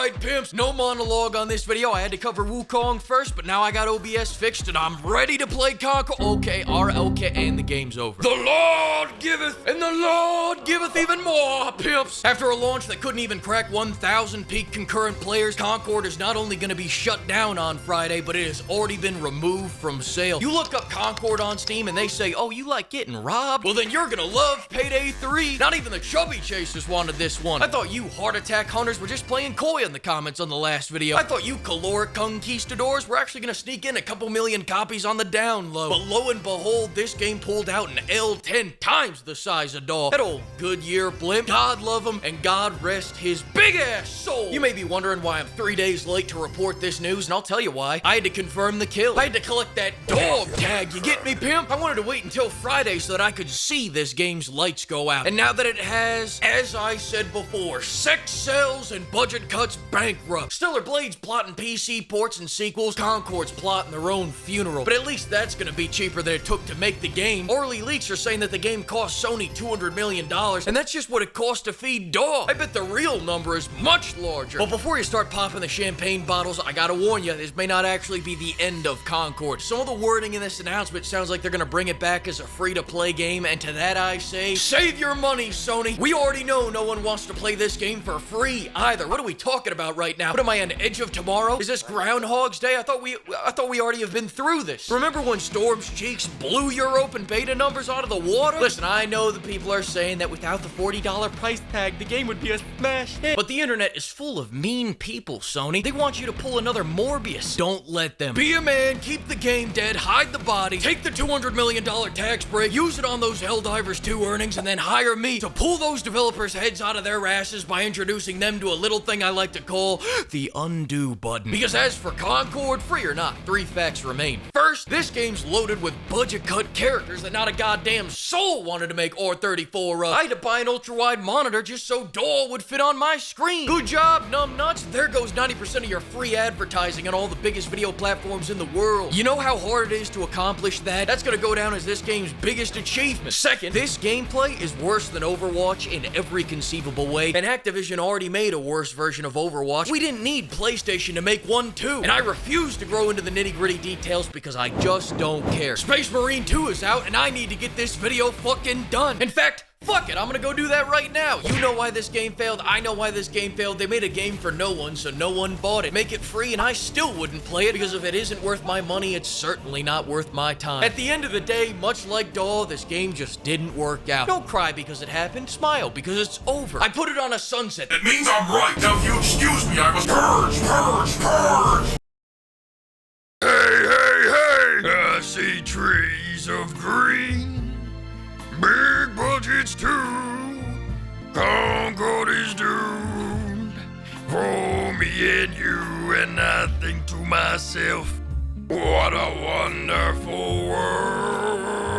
Alright, pimps, no monologue on this video. I had to cover Wukong first, but now I got OBS fixed and I'm ready to play Concord. Okay, and the game's over. The Lord giveth, and the Lord giveth even more, pimps. After a launch that couldn't even crack 1,000 peak concurrent players, Concord is not only gonna be shut down on Friday, but it has already been removed from sale. You look up Concord on Steam and they say, oh, you like getting robbed? Well, then you're gonna love Payday 3. Not even the Chubby Chasers wanted this one. I thought you heart attack hunters were just playing coy in the comments on the last video. I thought you caloric conquistadors were actually gonna sneak in a couple million copies on the down low. But lo and behold, this game pulled out an L 10 times the size of DAW. That old Goodyear blimp, God love him, and God rest his big ass soul. You may be wondering why I'm 3 days late to report this news, and I'll tell you why. I had to confirm the kill. I had to collect that dog tag, you get me, pimp? I wanted to wait until Friday so that I could see this game's lights go out. And now that it has, as I said before, sex sells and budget cuts bankrupt. Stellar Blade's plotting PC ports and sequels, Concord's plotting their own funeral. But at least that's gonna be cheaper than it took to make the game. Early leaks are saying that the game cost Sony $200 million, and that's just what it cost to feed DAW. I bet the real number is much larger. But before you start popping the champagne bottles, I gotta warn you, this may not actually be the end of Concord. Some of the wording in this announcement sounds like they're gonna bring it back as a free-to-play game, and to that I say, save your money, Sony. We already know no one wants to play this game for free either. What are we talking about right now? What am I, on Edge of Tomorrow? Is this Groundhog's Day? I thought we already have been through this. Remember when Storm's Cheeks blew your open beta numbers out of the water? Listen, I know the people are saying that without the $40 price tag, the game would be a smash hit. But the internet is full of mean people, Sony. They want you to pull another Morbius. Don't let them. Be a man, keep the game dead, hide the body, take the $200 million tax break, use it on those Helldivers 2 earnings, and then hire me to pull those developers' heads out of their asses by introducing them to a little thing I like to call the undo button. Because as for Concord, free or not, 3 facts remain. First, this game's loaded with budget-cut characters that not a goddamn soul wanted to make R34 of. I had to buy an ultra-wide monitor just so DAW would fit on my screen. Good job, numbnuts. There goes 90% of your free advertising on all the biggest video platforms in the world. You know how hard it is to accomplish that? That's gonna go down as this game's biggest achievement. Second, this gameplay is worse than Overwatch in every conceivable way, and Activision already made a worse version of Overwatch. We didn't need PlayStation to make one too, and I refuse to grow into the nitty-gritty details because I just don't care. Space Marine 2 is out, and I need to get this video fucking done. In fact, fuck it, I'm gonna go do that right now. You know why this game failed, I know why this game failed. They made a game for no one, so no one bought it. Make it free and I still wouldn't play it, because if it isn't worth my money, it's certainly not worth my time. At the end of the day, much like DAW, this game just didn't work out. Don't cry because it happened, smile because it's over. I put it on a sunset. It means I'm right. Now if you excuse me, I must purge. Hey, I see trees of green, big budgets too. Concord is doomed for me and you, and I think to myself, what a wonderful world.